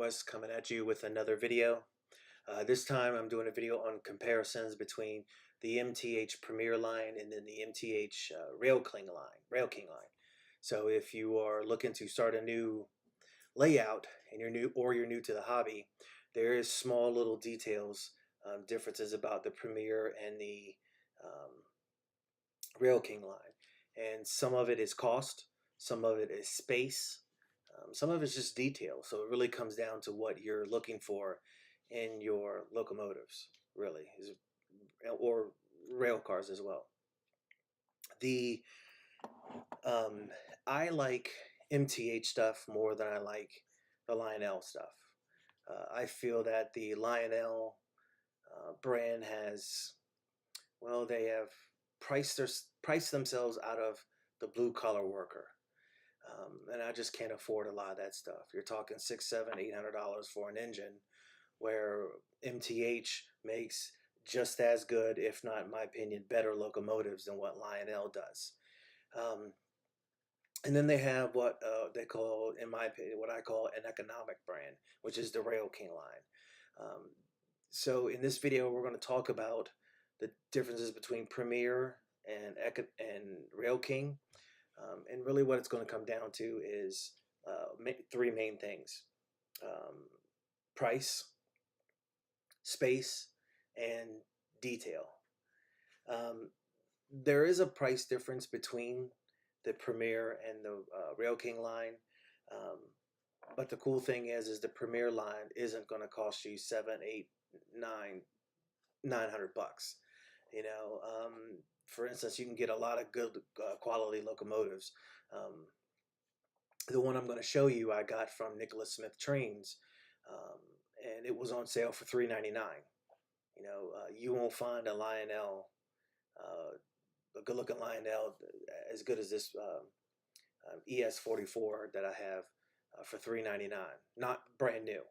West coming at you with another video. This time I'm doing a video on comparisons between the MTH Premier line and then the MTH RailKing line. So if you are looking to start a new layout and you're new to the hobby, there is small little details, differences about the Premier and the RailKing line. And some of it is cost, some of it is space, some of it's just detail. So it really comes down to what you're looking for in your locomotives, really, or rail cars as well. I like MTH stuff more than I like the Lionel stuff. I feel that the Lionel brand has, well, they have priced themselves out of the blue collar worker. And I just can't afford a lot of that stuff. You're talking $600, $700, $800 for an engine, where MTH makes just as good, if not, in my opinion, better locomotives than what Lionel does. And then they have what they call, in my opinion, what I call an economic brand, which is the RailKing line. So in this video, we're going to talk about the differences between Premier and RailKing. And really what it's going to come down to is three main things: price, space, and detail. There is a price difference between the Premier and the RailKing line, but the cool thing is the Premier line isn't going to cost you $700, $800, $900. You know, for instance, you can get a lot of good quality locomotives. The one I'm going to show you I got from Nicholas Smith Trains, and it was on sale for $399. You know, you won't find a Lionel, a good-looking Lionel as good as this ES44 that I have for $399. Not brand new,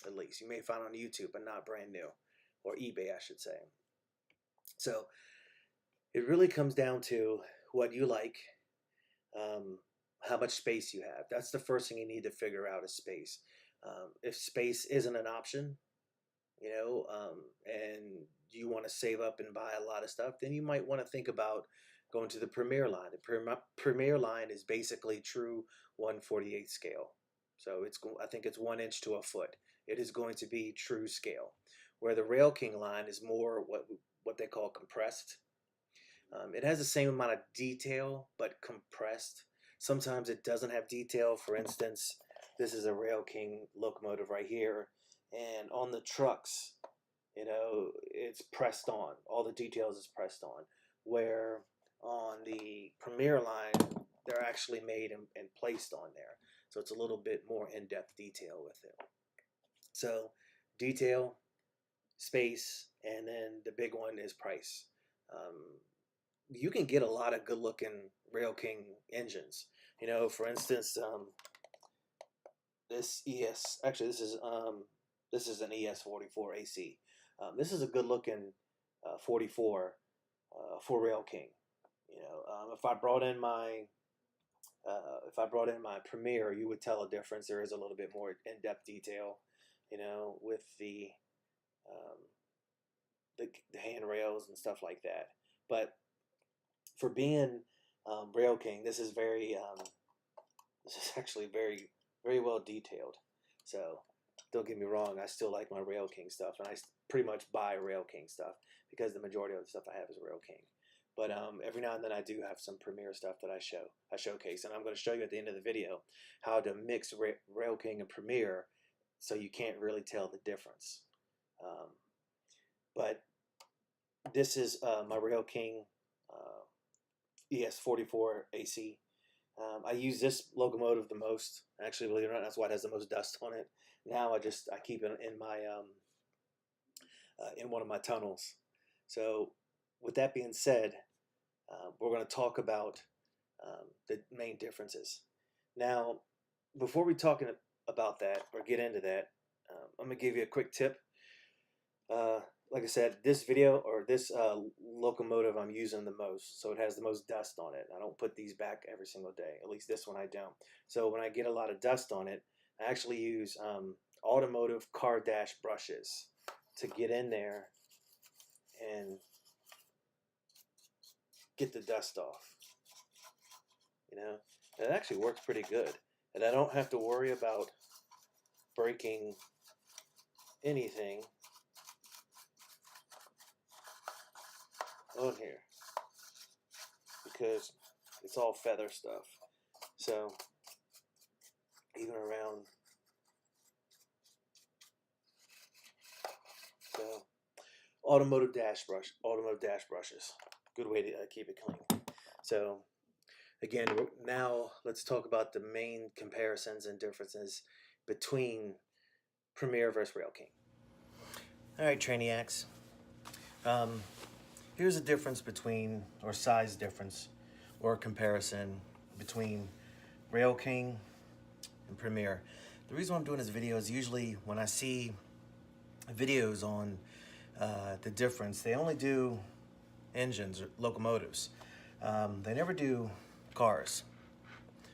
at least. You may find on YouTube, but not brand new, or eBay, I should say. So it really comes down to what you like, how much space you have. That's the first thing you need to figure out, is space. If space isn't an option, you know, and you want to save up and buy a lot of stuff, then you might want to think about going to the Premier line. The Premier line is basically true 1/48 scale. So I think it's 1 inch to a foot. It is going to be true scale. Where the RailKing line is more what they call compressed. It has the same amount of detail, but compressed. Sometimes it doesn't have detail. For instance, this is a RailKing locomotive right here, and on the trucks, you know, it's pressed on. All the details is pressed on. Where on the Premier line, they're actually made and placed on there. So it's a little bit more in-depth detail with it. So detail, space, and then the big one is price. You can get a lot of good-looking RailKing engines. You know, for instance, this is an ES44 AC. This is a good-looking 44 for RailKing. You know, if I brought in my Premier, you would tell a difference. There is a little bit more in-depth detail, you know, with the handrails and stuff like that. But for being RailKing, this is actually very, very well detailed. So don't get me wrong, I still like my RailKing stuff, and I pretty much buy RailKing stuff because the majority of the stuff I have is RailKing. But every now and then I do have some Premier stuff that I showcase, and I'm going to show you at the end of the video how to mix RailKing and Premier, so you can't really tell the difference. But this is my RailKing ES44 AC. I use this locomotive the most. Actually, believe it or not, that's why it has the most dust on it. Now I keep it in my in one of my tunnels. So with that being said, we're going to talk about the main differences. Now, before we talk about that or get into that, I'm going to give you a quick tip. Like I said, this video or this locomotive I'm using the most, so it has the most dust on it. I don't put these back every single day. At least this one I don't. So when I get a lot of dust on it, I actually use automotive car dash brushes to get in there and get the dust off. You know, and it actually works pretty good, and I don't have to worry about breaking anything on here because it's all feather stuff. So even around, so automotive dash brushes, good way to keep it clean. So again, now let's talk about the main comparisons and differences between Premier versus RailKing. All right, Trainiacs. Here's a difference between, or size difference, or comparison between RailKing and Premier. The reason why I'm doing this video is usually when I see videos on the difference, they only do engines or locomotives. They never do cars.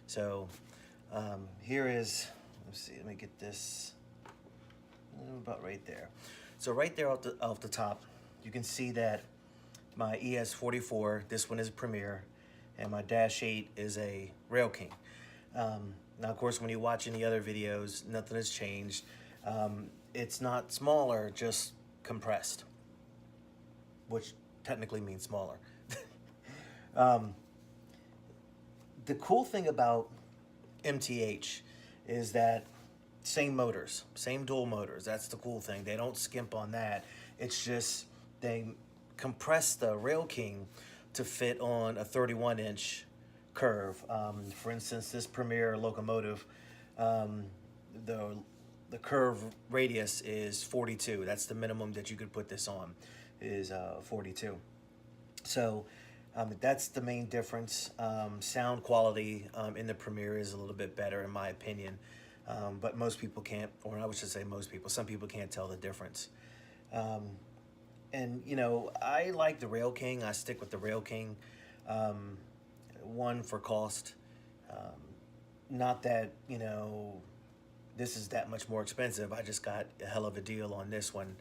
So here is, let's see, let me get this about right there. So right there off the top, you can see that my ES44, this one is Premier, and my Dash 8 is a RailKing. Now, of course, when you watch any other videos, nothing has changed. It's not smaller, just compressed, which technically means smaller. The cool thing about MTH is that same motors, same dual motors. That's the cool thing. They don't skimp on that. It's just they compress the RailKing to fit on a 31-inch curve. For instance, this Premier locomotive, the curve radius is 42. That's the minimum that you could put this on, is 42. So that's the main difference. Sound quality in the Premier is a little bit better in my opinion, but most people can't, or I should say most people, some people can't tell the difference. And you know, I like the RailKing. I stick with the RailKing. One, for cost. Not that, you know, this is that much more expensive. I just got a hell of a deal on this one,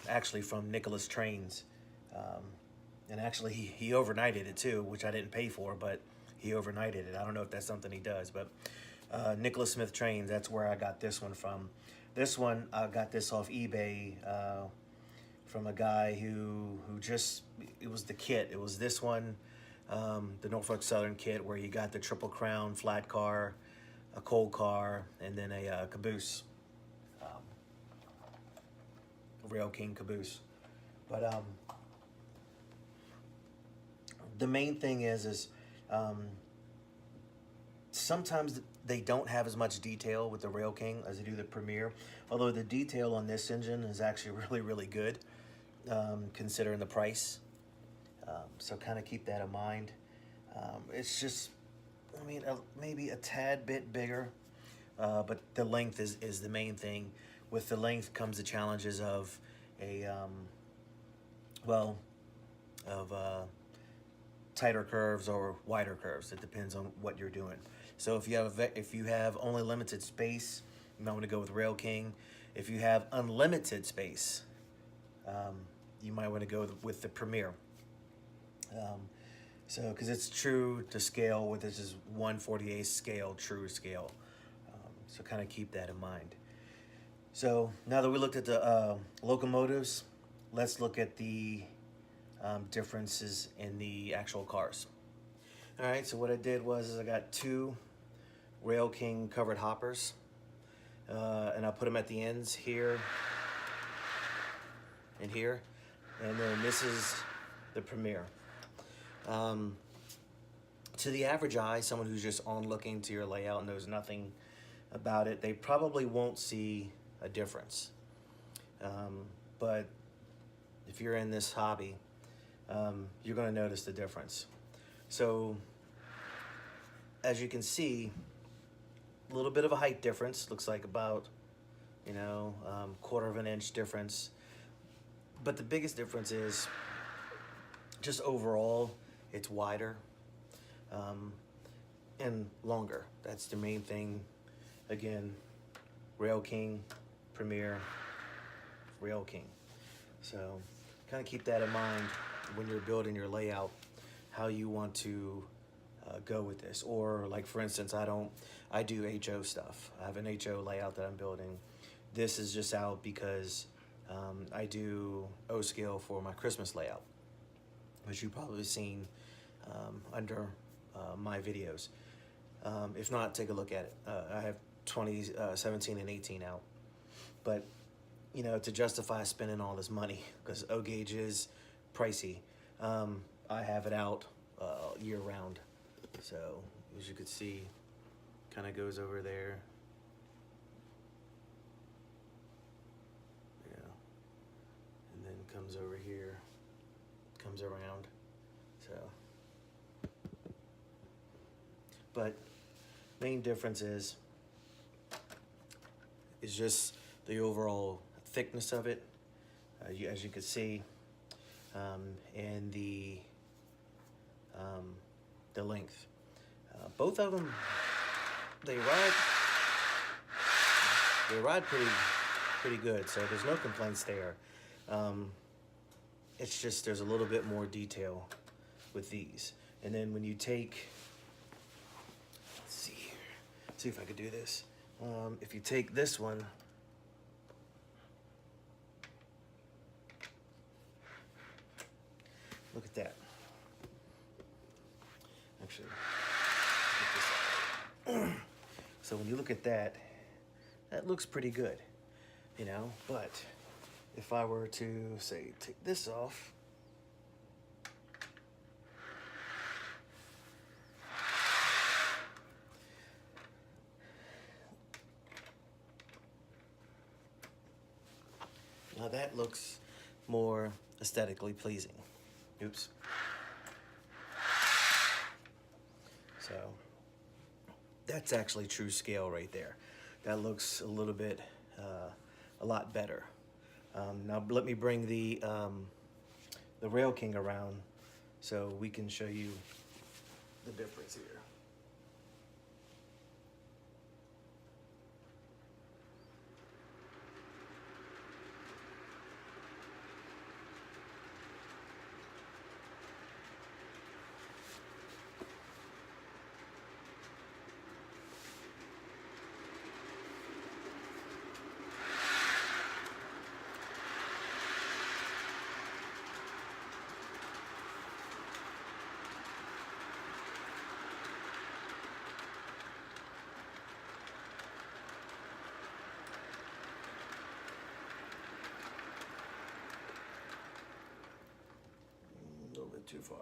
actually from Nicholas Trains. And actually he overnighted it too, which I didn't pay for, but he overnighted it. I don't know if that's something he does, but Nicholas Smith Trains, that's where I got this one from. This one, I got this off eBay from a guy who just, it was the kit. It was this one, the Norfolk Southern kit, where you got the Triple Crown flat car, a coal car, and then a caboose, RailKing caboose. But the main thing is sometimes they don't have as much detail with the RailKing as they do the Premier, although the detail on this engine is actually really, really good, considering the price. So kind of keep that in mind. It's just, I mean, maybe a tad bit bigger, but the length is the main thing. With the length comes the challenges of tighter curves or wider curves. It depends on what you're doing. So if you have only limited space, you might want to go with RailKing. If you have unlimited space, you might want to go with the Premier. So because it's true to scale, with this is 1/48 scale, true scale. So kind of keep that in mind. So now that we looked at the locomotives, let's look at the differences in the actual cars. All right, so what I did was I got two RailKing covered hoppers, and I put them at the ends here and here, and then this is the Premier. To the average eye, someone who's just on looking to your layout and knows nothing about it, they probably won't see a difference. But if you're in this hobby, you're going to notice the difference. So as you can see, a little bit of a height difference. Looks like about, you know, 1/4 of an inch difference. But the biggest difference is just overall, it's wider and longer. That's the main thing. Again, RailKing Premier, RailKing. So kind of keep that in mind when you're building your layout, how you want to go with this. Or like for instance, I do HO stuff. I have an HO layout that I'm building. This is just out because I do O scale for my Christmas layout, which you've probably seen under my videos. If not, take a look at it. I have 2017 and 18 out. But, you know, to justify spending all this money, because O gauge is pricey, I have it out year round. So, as you can see, kind of goes over there. Yeah. And then comes over here, comes around. So, but main difference is just the overall thickness of it, as you can see, and the length. Both of them, they ride pretty good. So there's no complaints there. It's just there's a little bit more detail with these. And then when you take, let's see here, see if I could do this. If you take this one, look at that. Actually, so when you look at that, that looks pretty good, you know. But if I were to say take this off, now that looks more aesthetically pleasing. Oops. So that's actually true scale right there. That looks a little bit, a lot better. Now let me bring the RailKing around so we can show you the difference here. Too far.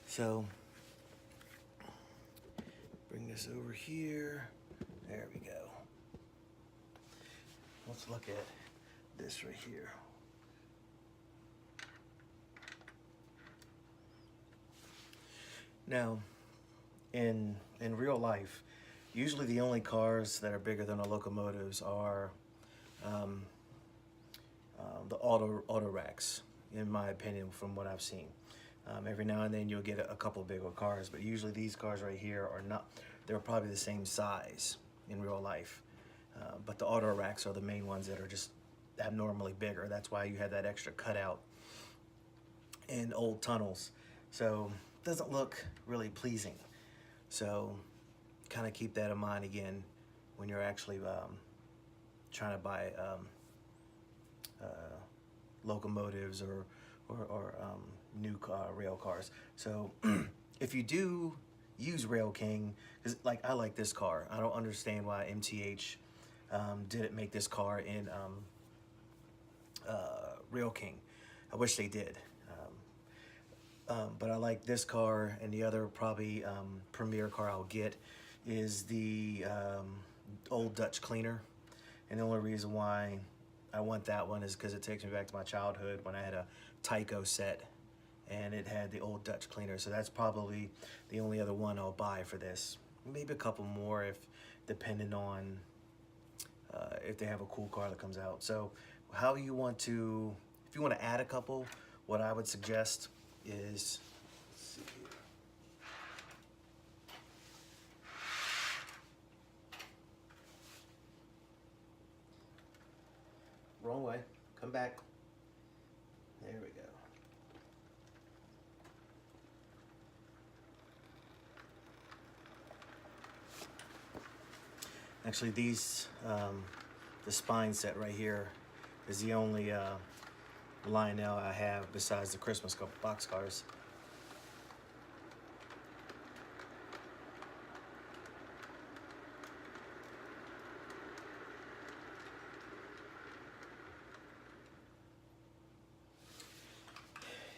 So bring this over here. There we go. Let's look at this right here. Now, in real life, usually the only cars that are bigger than the locomotives are the auto racks, in my opinion, from what I've seen. Every now and then you'll get a couple bigger cars, but usually these cars right here are not. They're probably the same size in real life, but the auto racks are the main ones that are just abnormally bigger. That's why you have that extra cutout in old tunnels. So it doesn't look really pleasing. So kind of keep that in mind again when you're actually trying to buy locomotives or new rail cars. So if you do use RailKing, because like I like this car, I don't understand why MTH didn't make this car in RailKing. I wish they did. But I like this car, and the other probably Premier car I'll get is the old Dutch cleaner. And the only reason why I want that one is because it takes me back to my childhood when I had a Tyco set and it had the old Dutch cleaner. So that's probably the only other one I'll buy for this maybe a couple more if depending on if they have a cool car that comes out. So how you want to, if you want to add a couple, what I would suggest is, let's see here. Wrong way, come back. There we go. Actually, these, the spine set right here is the only Lionel I have besides the Christmas box cars.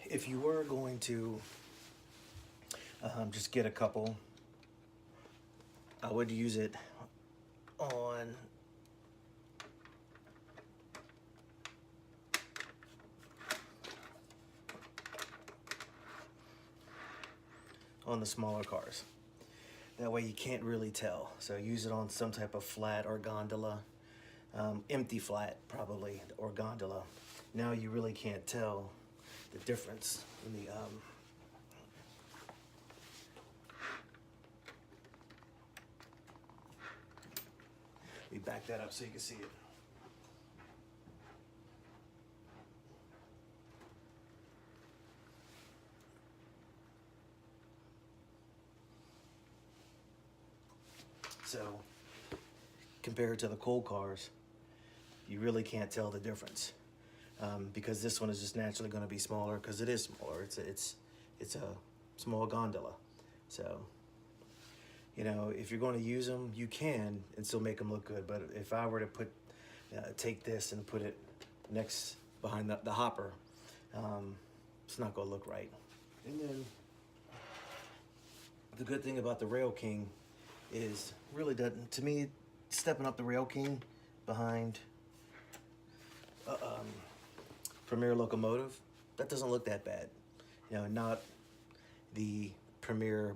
If you were going to just get a couple, I would use it on the smaller cars. That way you can't really tell. So use it on some type of flat or gondola, empty flat probably, or gondola. Now you really can't tell the difference in the let me back that up so you can see it. So compared to the cold cars, you really can't tell the difference, because this one is just naturally going to be smaller because it is smaller. It's a small gondola. So, you know, if you're going to use them, you can and still make them look good. But if I were to take this and put it next behind the hopper, it's not going to look right. And then the good thing about the RailKing is really doesn't, to me, stepping up the RailKing behind Premier locomotive, that doesn't look that bad. You know, not the Premier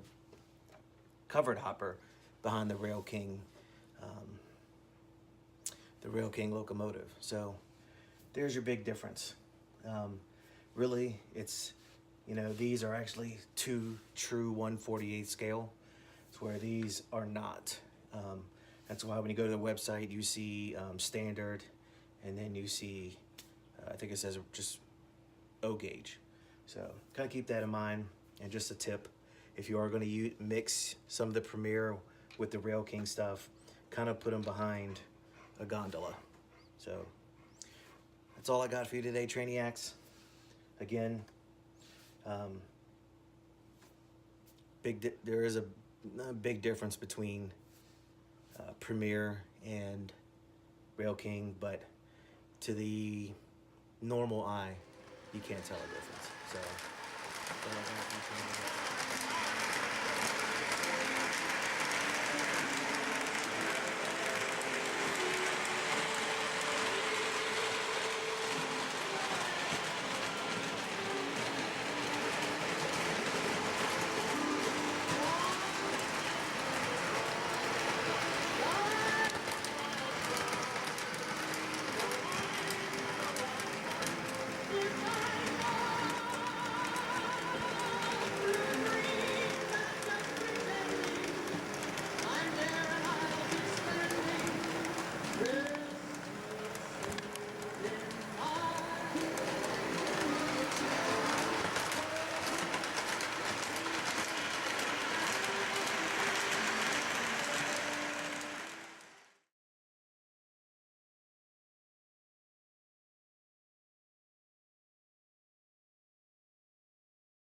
covered hopper behind the RailKing locomotive. So there's your big difference. Really, it's, you know, these are actually two true 1/48 scale. It's where these are not. That's why when you go to the website, you see standard, and then you see, I think it says just O gauge. So kind of keep that in mind. And just a tip, if you are going to mix some of the Premier with the RailKing stuff, kind of put them behind a gondola. So that's all I got for you today, Trainiacs. Again, there is a big difference between Premier and RailKing, but to the normal eye, you can't tell a difference. So that's all I got for you today.